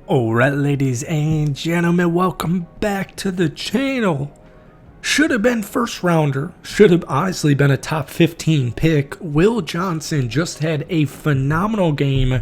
Alright, ladies and gentlemen, welcome back to the channel. Should have been first rounder, should have honestly been a top 15 pick. Will Johnson just had a phenomenal game.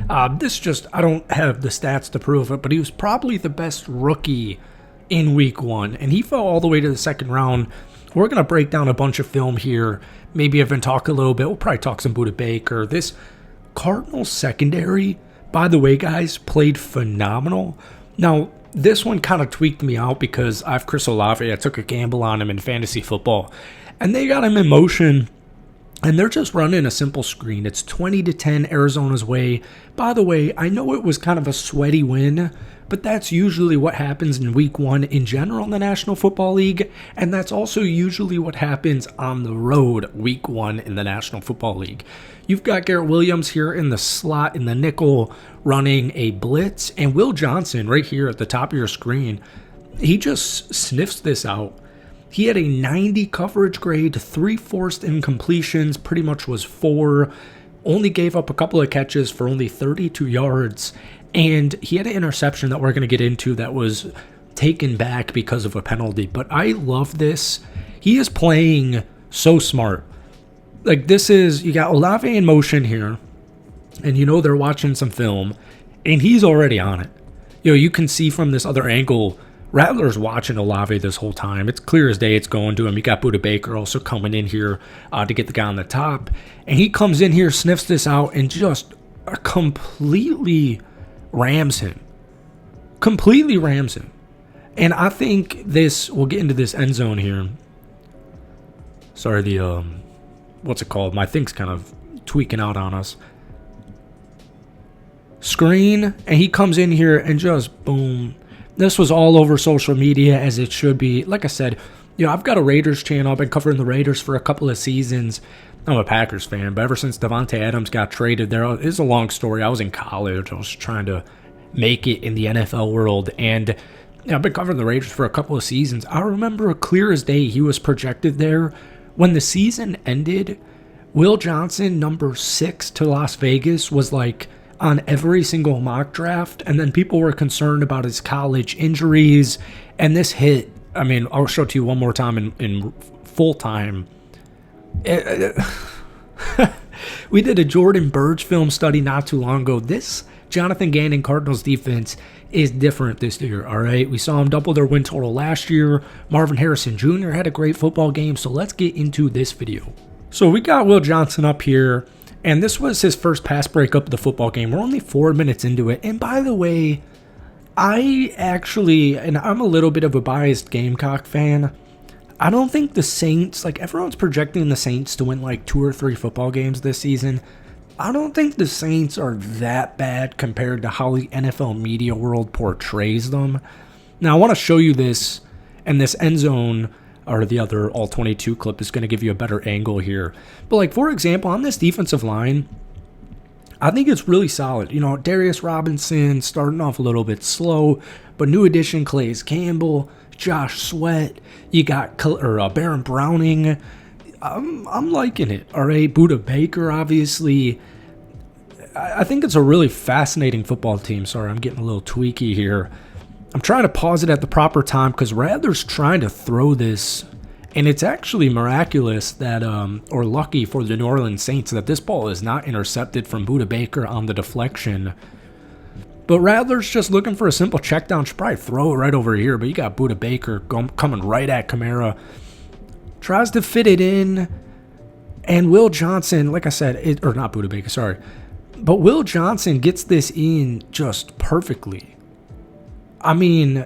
I don't have the stats to prove it, but he was probably the best rookie in week one, and he fell all the way to the second round. We're going to break down a bunch of film here, maybe even talk a little bit. We'll probably talk some Budda Baker. This Cardinals secondary, by the way, guys, played phenomenal. Now, this one kind of tweaked me out because I have Chris Olave. I took a gamble on him in fantasy football, and they got him in motion, and they're just running a simple screen. It's 20-10 Arizona's way. By the way, I know it was kind of a sweaty win, but that's usually what happens in week one in general in the National Football League, and that's also usually what happens on the road week one in the National Football League. You've got Garrett Williams here in the slot, in the nickel, running a blitz, and Will Johnson right here at the top of your screen, he just sniffs this out. He had a 90 coverage grade, 3 forced incompletions, pretty much was 4, only gave up a couple of catches for only 32 yards, and he had an interception that we're going to get into that was taken back because of a penalty. But I love this. He is playing so smart. Like, this is, you got Olave in motion here, and you know they're watching some film, and he's already on it. You can see from this other angle, Rattler's watching Olave this whole time. It's clear as day it's going to him. You got Budda Baker also coming in here to get the guy on the top, and he comes in here, sniffs this out, and just completely rams him. Completely rams him. And I think this, we'll get into this end zone here. Sorry, the, what's it called? My thing's kind of tweaking out on us. Screen, and he comes in here and just boom. This was all over social media, as it should be. Like I said, I've got a Raiders channel. I've been covering the Raiders for a couple of seasons. I'm a Packers fan, but ever since Devontae Adams got traded there, it's a long story. I was in college. I was trying to make it in the NFL world, and I've been covering the Raiders for a couple of seasons. I remember clear as day he was projected there. When the season ended, Will Johnson, number 6 to Las Vegas, was like on every single mock draft, and then people were concerned about his college injuries, and this hit. I mean, I'll show it to you one more time in full time. We did a Jordan Burge film study not too long ago. This Jonathan Gannon Cardinals defense is different this year, all right? We saw him double their win total last year. Marvin Harrison Jr. had a great football game, so let's get into this video. So we got Will Johnson up here, and this was his first pass breakup of the football game. We're only 4 minutes into it, and by the way, I actually, and I'm a little bit of a biased Gamecock fan, I don't think the Saints, like everyone's projecting the Saints to win like 2 or 3 football games this season. I don't think the Saints are that bad compared to how the NFL media world portrays them. Now, I want to show you this, and this end zone, or the other all-22 clip, is going to give you a better angle here. But, like, for example, on this defensive line, I think it's really solid. Darius Robinson starting off a little bit slow, but new addition Calais Campbell, Josh Sweat, you got Baron Browning. I'm liking it, all right? Budda Baker, obviously. I think it's a really fascinating football team. Sorry, I'm getting a little tweaky here. I'm trying to pause it at the proper time because Rattler's trying to throw this, and it's actually miraculous that, or lucky for the New Orleans Saints, that this ball is not intercepted from Budda Baker on the deflection. But Rattler's just looking for a simple check down. Should probably throw it right over here, but you got Budda Baker coming right at Kamara. Tries to fit it in, and Will Johnson, like I said, or not Budda Baker, sorry. But Will Johnson gets this in just perfectly. I mean,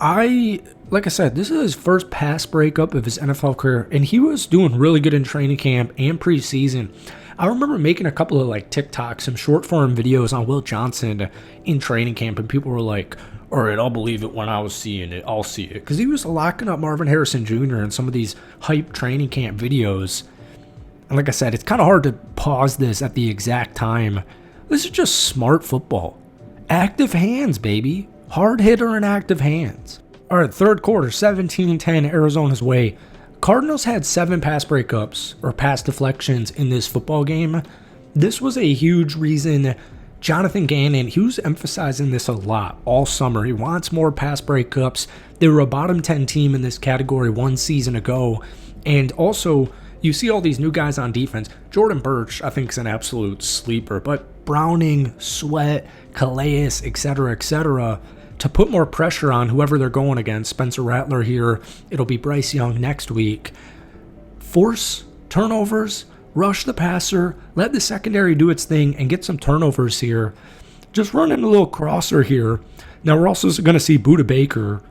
like I said, this is his first pass breakup of his NFL career, and he was doing really good in training camp and preseason. I remember making a couple of like TikToks, some short form videos on Will Johnson in training camp, and people were like, all right, I'll believe it when I was seeing it. I'll see it. Because he was locking up Marvin Harrison Jr. in some of these hype training camp videos. And like I said, it's kind of hard to pause this at the exact time. This is just smart football. Active hands, baby. Hard hitter and active hands. All right, third quarter, 17-10 Arizona's way. Cardinals had 7 pass breakups or pass deflections in this football game. This was a huge reason Jonathan Gannon, he was emphasizing this a lot all summer. He wants more pass breakups. They were a bottom 10 team in this category 1 season ago. And also, you see all these new guys on defense. Jordan Birch, I think, is an absolute sleeper. But Browning, Sweat, Calais, etc., to put more pressure on whoever they're going against. Spencer Rattler here. It'll be Bryce Young next week. Force turnovers, rush the passer, let the secondary do its thing, and get some turnovers here. Just running a little crosser here. Now, we're also going to see Budda Baker.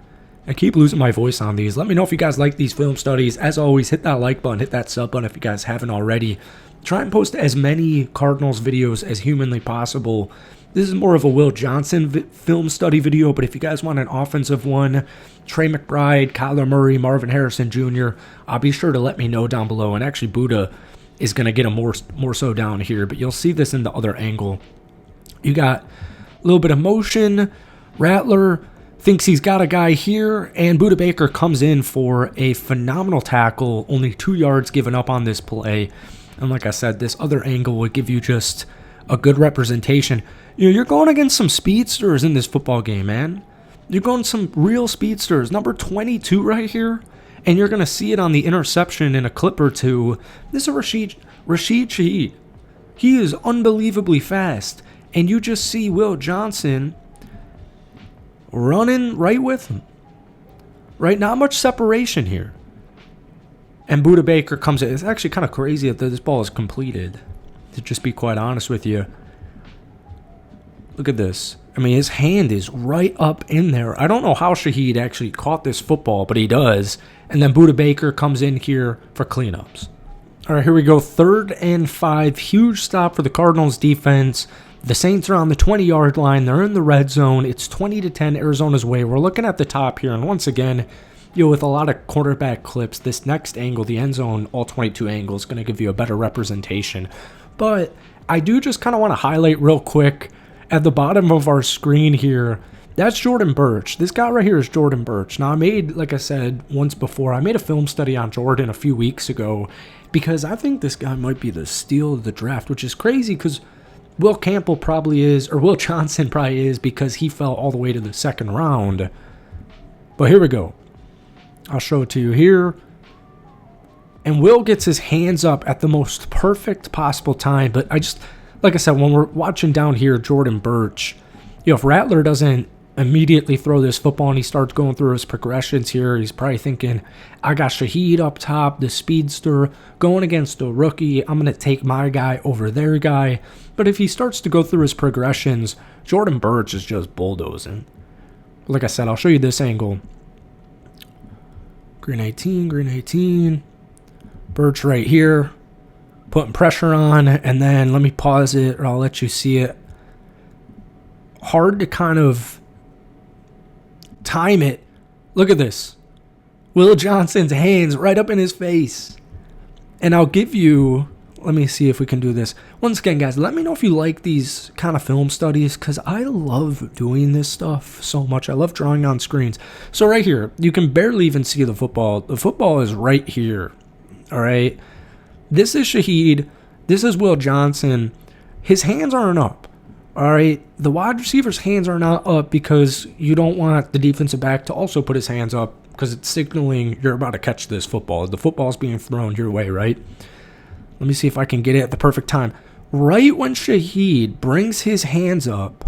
I keep losing my voice on these. Let me know if you guys like these film studies. As always, hit that like button, hit that sub button if you guys haven't already. Try and post as many Cardinals videos as humanly possible. This is more of a Will Johnson film study video, but if you guys want an offensive one, Trey McBride, Kyler Murray, Marvin Harrison Jr., be sure to let me know down below. And actually, Budda is going to get a more so down here, but you'll see this in the other angle. You got a little bit of motion. Rattler thinks he's got a guy here, and Budda Baker comes in for a phenomenal tackle, only 2 yards given up on this play. And like I said, this other angle would give you just a good representation. You're going against some speedsters in this football game, man. You're going some real speedsters. Number 22 right here, and you're going to see it on the interception in a clip or two. This is Rashid Shaheed. He is unbelievably fast, and you just see Will Johnson running right with him. Right? Not much separation here. And Budda Baker comes in. It's actually kind of crazy that this ball is completed, to just be quite honest with you. Look at this. I mean, his hand is right up in there. I don't know how Shaheed actually caught this football, but he does. And then Budda Baker comes in here for cleanups. All right, here we go. 3rd and 5. Huge stop for the Cardinals defense. The Saints are on the 20-yard line. They're in the red zone. It's 20-10 Arizona's way. We're looking at the top here. And once again, with a lot of quarterback clips, this next angle, the end zone, all 22 angle, is going to give you a better representation. But I do just kind of want to highlight real quick at the bottom of our screen here, that's Jordan Birch. This guy right here is Jordan Birch. Now, I made, like I said once before, I made a film study on Jordan a few weeks ago because I think this guy might be the steal of the draft, which is crazy because Will Campbell probably is, or Will Johnson probably is, because he fell all the way to the 2nd round. But here we go. I'll show it to you here. And Will gets his hands up at the most perfect possible time. But like I said, when we're watching down here, Jordan Birch, if Rattler doesn't immediately throw this football and he starts going through his progressions here, he's probably thinking, I got Shaheed up top, the speedster, going against a rookie. I'm going to take my guy over their guy. But if he starts to go through his progressions, Jordan Birch is just bulldozing. Like I said, I'll show you this angle. Green 18. Birch right here, putting pressure on, and then let me pause it, or I'll let you see it. Hard to kind of time it. Look at this. Will Johnson's hands right up in his face. And I'll give you, let me see if we can do this. Once again, guys, let me know if you like these kind of film studies, because I love doing this stuff so much. I love drawing on screens. So right here, you can barely even see the football. The football is right here. All right, this is Shaheed. This is Will Johnson. His hands aren't up. All right, the wide receiver's hands are not up because you don't want the defensive back to also put his hands up because it's signaling you're about to catch this football. The football's being thrown your way, right? Let me see if I can get it at the perfect time. Right when Shaheed brings his hands up,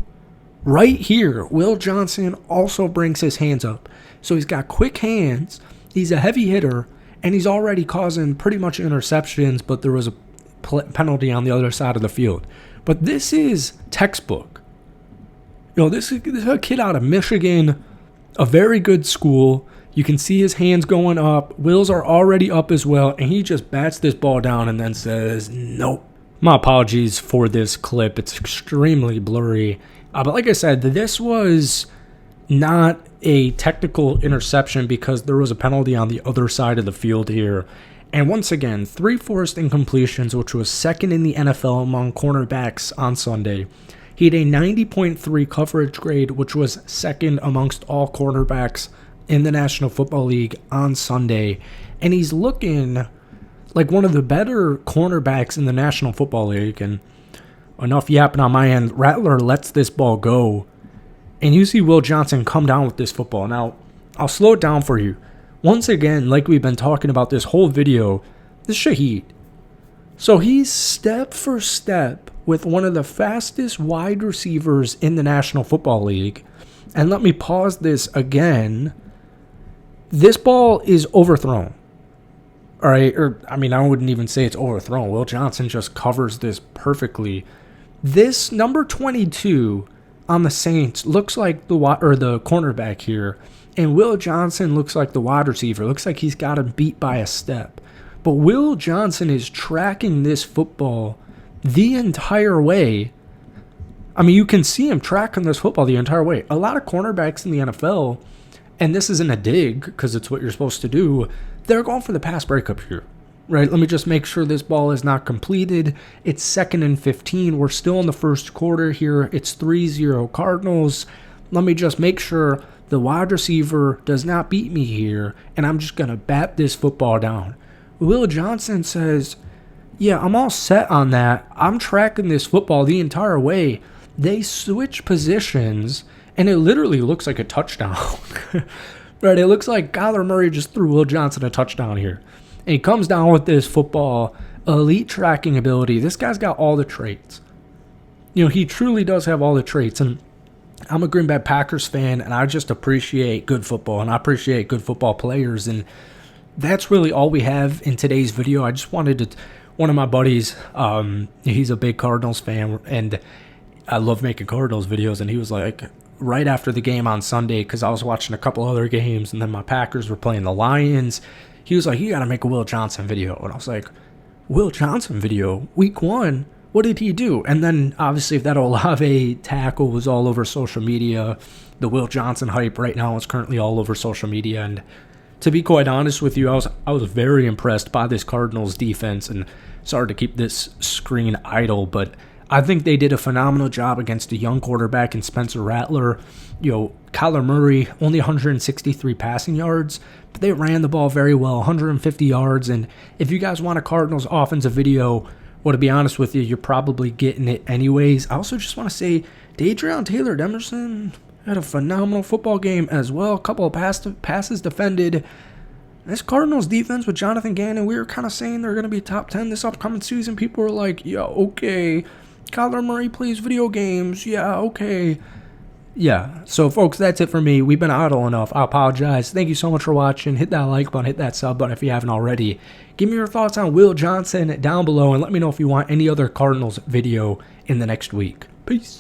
right here, Will Johnson also brings his hands up. So he's got quick hands. He's a heavy hitter. And he's already causing pretty much interceptions, but there was a penalty on the other side of the field. But this is textbook. This is a kid out of Michigan, a very good school. You can see his hands going up. Will's are already up as well, and he just bats this ball down and then says, nope. My apologies for this clip. It's extremely blurry. But like I said, this was not a technical interception because there was a penalty on the other side of the field here. And once again, 3 forced incompletions, which was 2nd in the NFL among cornerbacks on Sunday. He had a 90.3 coverage grade, which was 2nd amongst all cornerbacks in the National Football League on Sunday. And he's looking like one of the better cornerbacks in the National Football League. And enough yapping on my end. Rattler lets this ball go, and you see Will Johnson come down with this football. Now, I'll slow it down for you. Once again, like we've been talking about this whole video, this Shaheed. So he's step for step with one of the fastest wide receivers in the National Football League. And let me pause this again. This ball is overthrown. All right, I wouldn't even say it's overthrown. Will Johnson just covers this perfectly. This number 22 on the Saints looks like the cornerback here, and Will Johnson looks like the wide receiver. Looks like he's got him beat by a step. But Will Johnson is tracking this football the entire way. I mean, you can see him tracking this football the entire way. A lot of cornerbacks in the NFL, and this isn't a dig because it's what you're supposed to do, they're going for the pass breakup here, right? Let me just make sure this ball is not completed. It's 2nd and 15. We're still in the first quarter here. It's 3-0 Cardinals. Let me just make sure the wide receiver does not beat me here, and I'm just going to bat this football down. Will Johnson says, yeah, I'm all set on that. I'm tracking this football the entire way. They switch positions, and it literally looks like a touchdown. Right, it looks like Kyler Murray just threw Will Johnson a touchdown here. And he comes down with this football, elite tracking ability. This guy's got all the traits. You know, he truly does have all the traits. And I'm a Green Bay Packers fan, and I just appreciate good football, and I appreciate good football players. And that's really all we have in today's video. I just wanted to, one of my buddies, he's a big Cardinals fan, and I love making Cardinals videos, and he was like, right after the game on Sunday, because I was watching a couple other games, and then my Packers were playing the Lions, he was like, you got to make a Will Johnson video. And I was like, Will Johnson video? Week 1? What did he do? And then, obviously, that Olave tackle was all over social media. The Will Johnson hype right now is currently all over social media, and to be quite honest with you, I was very impressed by this Cardinals defense, and sorry to keep this screen idle, but I think they did a phenomenal job against a young quarterback in Spencer Rattler. You know, Kyler Murray, only 163 passing yards, but they ran the ball very well, 150 yards. And if you guys want a Cardinals offensive video, well, to be honest with you, you're probably getting it anyways. I also just want to say, Dadrion Taylor-Demerson had a phenomenal football game as well. A couple of passes defended. This Cardinals defense with Jonathan Gannon, we were kind of saying they're going to be top 10 this upcoming season. People were like, yeah, okay. Kyler Murray plays video games. Yeah, okay. Yeah, so folks, that's it for me. We've been idle enough. I apologize. Thank you so much for watching. Hit that like button, hit that sub button if you haven't already. Give me your thoughts on Will Johnson down below, and let me know if you want any other Cardinals video in the next week. Peace.